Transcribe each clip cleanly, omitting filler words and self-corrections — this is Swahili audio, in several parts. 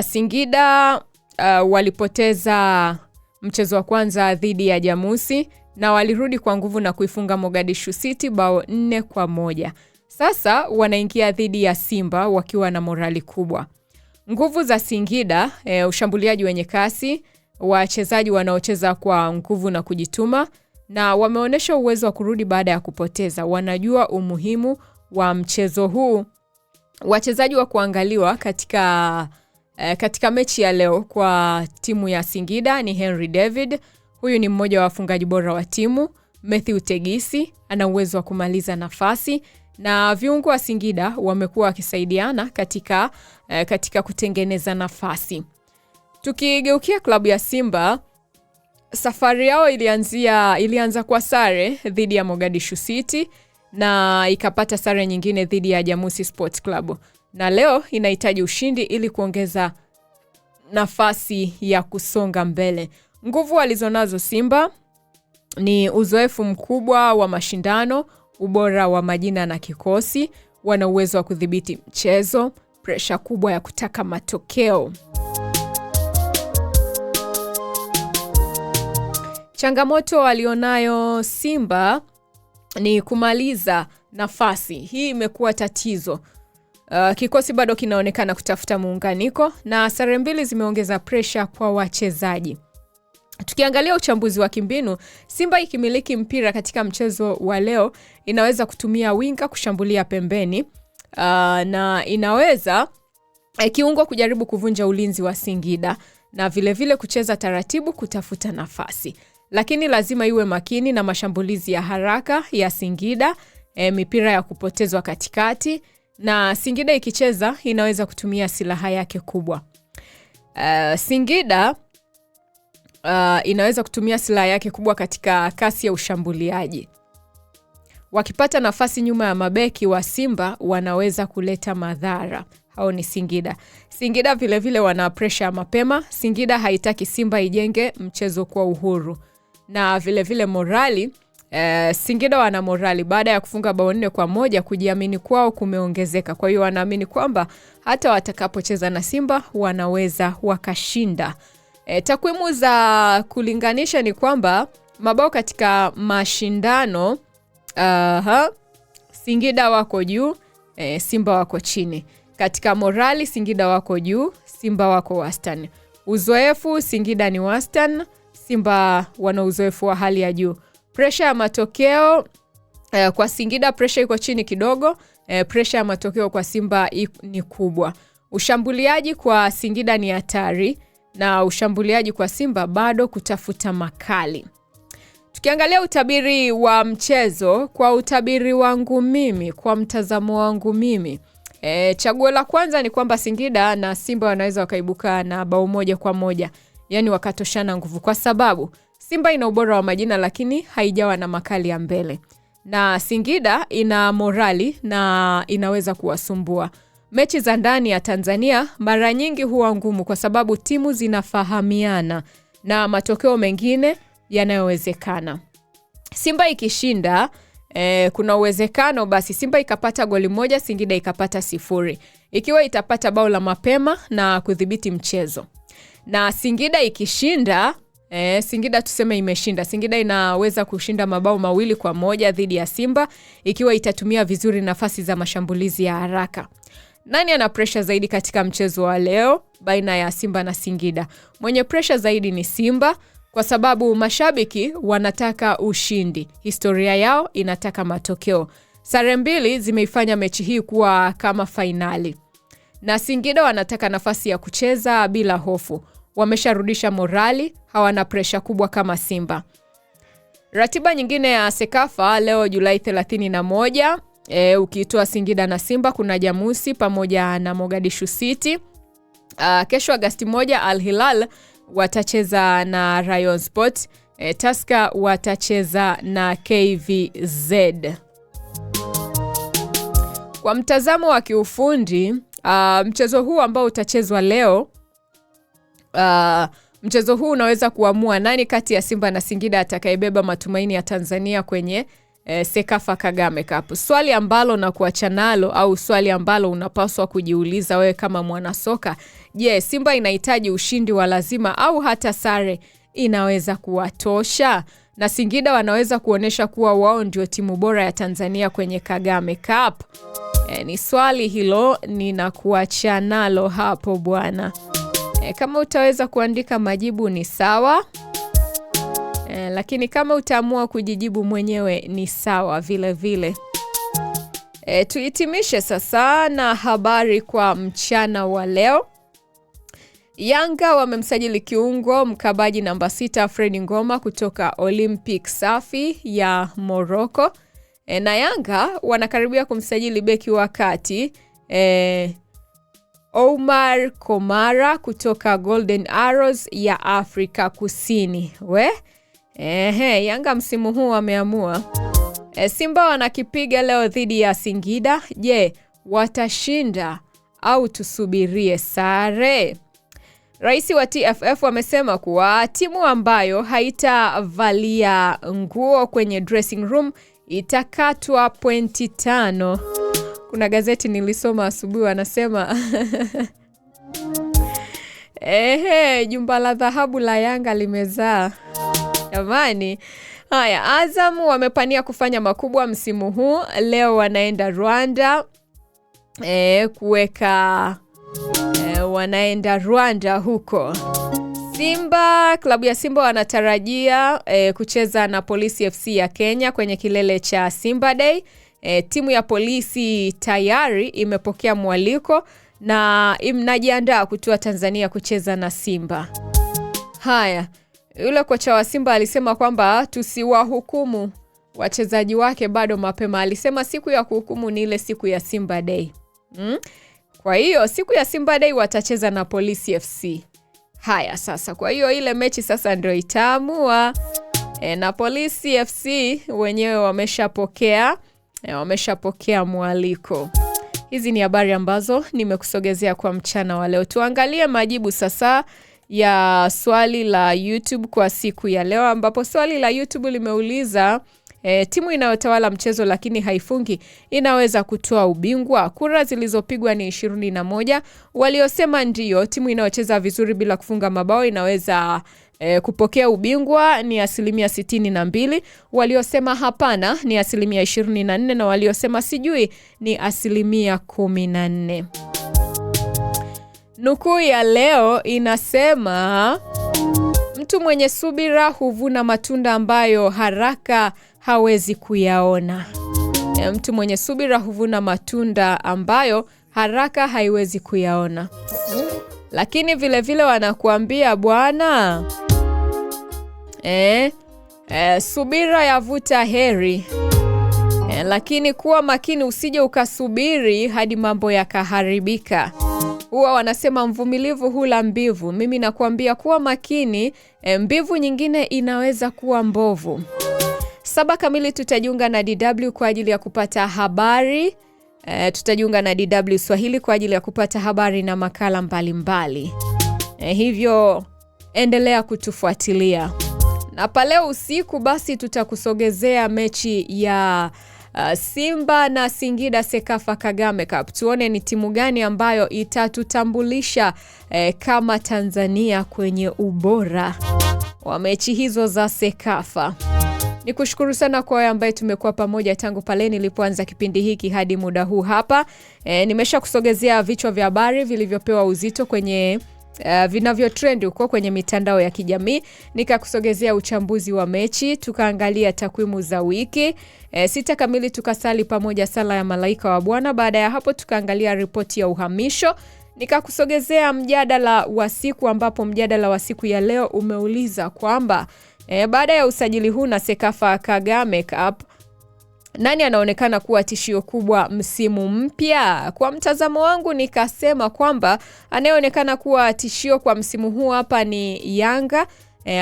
Singida walipoteza mchezo wa kwanza dhidi ya Jamusi na walirudi kwa nguvu na kuifunga Mogadishu City bao 4-1. Sasa wanaingia dhidi ya Simba wakiwa na morali kubwa. Nguvu za Singida, ushambuliaji wenye kasi, wachezaji wanaocheza kwa nguvu na kujituma, na wameonyesha uwezo wa kurudi baada ya kupoteza. Wanajua umuhimu wa mchezo huu. Wachezaji wa kuangaliwa katika mechi ya leo kwa timu ya Singida ni Henry David. Huyu ni mmoja wa wafungaji bora wa timu. Matthew Tegisi ana uwezo wa kumaliza nafasi, na viungo wa Singida wamekuwa wakisaidiana katika kutengeneza nafasi. Tukigeukia klabu ya Simba, safari yao ilianza kwa sare dhidi ya Mogadishu City na ikapata sare nyingine dhidi ya Jamusi Sports Club. Na leo inahitaji ushindi ili kuongeza nafasi ya kusonga mbele. Nguvu walizonazo Simba ni uzoefu mkubwa wa mashindano, ubora wa majina na kikosi, wana uwezo wa kudhibiti mchezo, presha kubwa ya kutaka matokeo. Changamoto walionayo Simba ni kumaliza nafasi. Hii imekuwa tatizo. Kikosi bado kinaonekana kutafuta muunganiko na sare mbili zimeongeza presha kwa wachezaji. Tukiangalia uchambuzi wa kimbinu, Simba ikimiliki mpira katika mchezo wa leo inaweza kutumia winga kushambulia pembeni, na inaweza kiungo kujaribu kuvunja ulinzi wa Singida na vile kucheza taratibu kutafuta nafasi. Lakini lazima iwe makini na mashambulizi ya haraka ya Singida, mipira ya kupotezwa katikati, na Singida ikicheza inaweza kutumia silaha yake kubwa. Singida inaweza kutumia silaha yake kubwa katika kasi ya ushambuliaji. Wakipata nafasi nyuma ya mabeki wa Simba wanaweza kuleta madhara. Hao ni Singida. Singida vile wana pressure mapema. Singida haitaki Simba ijenge mchezo kwa uhuru. Na vile morali, Singida wana morali. Baada ya kufunga bao 4-1, kujiamini kwao kumeongezeka. Kwa hiyo wanaamini kwamba hata watakapocheza na Simba wanaweza wakashinda. Takwimu za kulinganisha ni kwamba mabao katika mashindano, Singida wako juu, Simba wako chini. Katika morali, Singida wako juu, Simba wako wastani. Uzoefu, Singida ni wastani, Simba wana uzoefu wa hali ya juu. Pressure ya matokeo, kwa Singida pressure iko chini kidogo, pressure ya matokeo kwa Simba ni kubwa. Ushambuliaji kwa Singida ni hatari na ushambuliaji kwa Simba bado kutafuta makali. Tukiangalia utabiri wa mchezo, kwa utabiri wangu mimi, kwa mtazamo wangu mimi, chaguo la kwanza ni kwamba Singida na Simba wanaweza wakaibuka na bao 1-1, yani wakatoshana nguvu, kwa sababu Simba ina ubora wa majina lakini haijawa na makali ya mbele, na Singida ina morali na inaweza kuwasumbua. Mechi za ndani ya Tanzania mara nyingi huwa ngumu kwa sababu timu zinafahamiana na matokeo mengine yanayowezekana. Simba ikishinda, kuna uwezekano basi Simba ikapata goli 1, Singida ikapata 0. Ikiwa itapata bao la mapema na kudhibiti mchezo. Na Singida ikishinda, Singida tuseme imeshinda. Singida inaweza kushinda mabao 2-1 dhidi ya Simba ikiwa itatumia vizuri nafasi za mashambulizi ya haraka. Nani ana pressure zaidi katika mchezo wa leo baina ya Simba na Singida? Mwenye pressure zaidi ni Simba kwa sababu mashabiki wanataka ushindi. Historia yao inataka matokeo. Sare mbili zimeifanya mechi hii kuwa kama fainali. Na Singida wanataka nafasi ya kucheza bila hofu. Wamesharudisha morali, hawana pressure kubwa kama Simba. Ratiba nyingine ya Sekafa leo Julai 31, ukiitoa Singida na Simba kuna Jamusi pamoja na Mogadishu City. Kesho Agosti 1 Al Hilal watacheza na Rayon Sport. Tusker watacheza na KVZ. Kwa mtazamo wa kiufundi, mchezo huu ambao utachezwa leo, mchezo huu unaweza kuamua nani kati ya Simba na Singida atakayebeba matumaini ya Tanzania kwenye Sekafa Kagame Cup. Swali ambalo na kuacha nalo au swali ambalo unapaswa kujiuliza wewe kama mwanasoka, je, Simba inahitaji ushindi wa lazima au hata sare inaweza kuwatosha? Na Singida wanaweza kuonesha kuwa wao ndio timu bora ya Tanzania kwenye Kagame Cup? Ni swali hilo ninakuacha nalo hapo bwana. Kama utaweza kuandika majibu ni sawa. Lakini kama utaamua kujijibu mwenyewe ni sawa vile vile. Tuhitimishe sasa na habari kwa mchana wa leo. Yanga wamemsajili kiungo mkabaji namba 6 Fred Ngoma kutoka Olympic Safi ya Morocco. Na Yanga wanakaribia kumsajili beki wa kati Omar Komara kutoka Golden Arrows ya Afrika Kusini. Yanga msimu huu wameamua. Simba wanakipiga leo dhidi ya Singida. Je, watashinda au tusubirie sare? Rais wa TFF wamesema kuwa timu ambayo haitavalia nguo kwenye dressing room itakatwa pointi 5. Kuna gazeti nilisoma asubuhi wanasema jumba la dhahabu la Yanga limezaa. Jamani. Haya, Azam wamepania kufanya makubwa msimu huu. Leo wanaenda Rwanda wanaenda Rwanda huko. Klabu ya Simba wanatarajia kucheza na Polisi FC ya Kenya kwenye kilele cha Simba Day. Timu ya Polisi tayari imepokea mwaliko na inajiandaa kutua Tanzania kucheza na Simba. Haya, yule kocha wa Simba alisema kwamba tusiwahukumu wachezaji wake bado mapema. Alisema siku ya kuhukumu ni ile siku ya Simba Day. Kwa hiyo siku ya Simba Day watacheza na Polisi FC. Haya sasa, kwa hiyo ile mechi sasa ndio itaamua. Na Polisi FC wenyewe wameshapokea mwaliko. Hizi ni habari ambazo nimekusogezea kwa mchana wa leo. Tuangalie majibu sasa ya swali la YouTube kwa siku ya leo, ambapo swali la YouTube limeuliza timu inayotawala mchezo lakini haifungi inaweza kutoa ubingwa? Kura zilizopigwa ni 21. Waliosema ndiyo, timu inayocheza vizuri bila kufunga mabao inaweza kupokea ubingwa ni 62%. Waliosema hapana ni 24%, na waliosema sijui ni 14%. Nukuu ya leo inasema mtu mwenye subira huvuna matunda ambayo haraka hawezi kuyaona. Mtu mwenye subira huvuna matunda ambayo haraka haiwezi kuyaona. Lakini vile vile wanakuambia bwana, subira yavuta heri. Lakini kuwa makini usije ukasubiri hadi mambo yakaharibika. Huwa wanasema mvumilivu hula mbivu. Mimi nakuambia kuwa makini, mbivu nyingine inaweza kuwa mbovu. 7 kamili tutajiunga na DW kwa ajili ya kupata habari. Tutajiunga na DW Swahili kwa ajili ya kupata habari na makala mbalimbali. Hivyo endelea kutufuatilia. Na pale usiku basi tutakusogezea mechi ya Simba na Singida Sekafa Kagame Cup. Tuone ni timu gani ambayo itatutambulisha kama Tanzania kwenye ubora wa mechi hizo za Sekafa. Nikushukuru sana kwa wewe ambaye tumekuwa pamoja tangu pale nilipoanza kipindi hiki hadi muda huu hapa. Nimesha kusogezea vichwa vya habari vilivyopewa uzito kwenye vinavyo trend huko kwenye mitandao ya kijamii. Nikakusogezea uchambuzi wa mechi, tukaangalia takwimu za wiki. 6 kamili tukasali pamoja sala ya malaika wa Bwana. Baada ya hapo tukaangalia ripoti ya uhamisho. Nikakusogezea mjadala wa siku, ambapo mjadala wa siku ya leo umeuliza kwamba baada ya usajili huu na Sekafa Kagame Cup, nani anaonekana kuwa tishio kubwa msimu mpya? Kwa mtazamo wangu nikasema kwamba anayeonekana kuwa tishio kwa msimu huu hapa ni Yanga,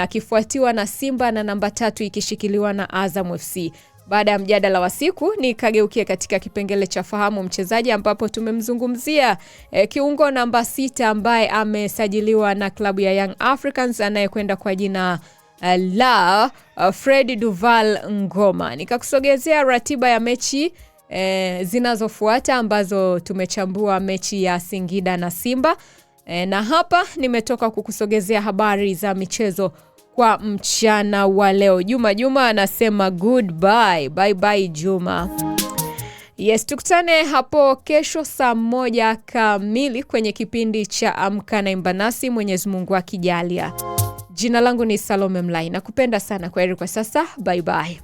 akifuatiwa na Simba na namba 3 ikishikiliwa na Azam FC. Baada ya mjadala wa siku nikageukia katika kipengele cha fahamu mchezaji, ambapo tumemzungumzia kiungo namba 6 ambaye amesajiliwa na klabu ya Young Africans anayekwenda kwa jina la Fred Duval Ngoma. Nikakusogezea ratiba ya mechi zinazofuata ambazo tumechambua mechi ya Singida na Simba. Na hapa nimetoka kukusogezea habari za michezo kwa mchana wa leo. Juma anasema goodbye. Bye bye Juma. Yes, tukutane hapo kesho saa 1 kamili kwenye kipindi cha Amka na Imba Nasi, Mwenyezi Mungu akijalia. Jina langu ni Salome Mlai. Nakupenda sana. Kwaheri kwa sasa. Bye bye.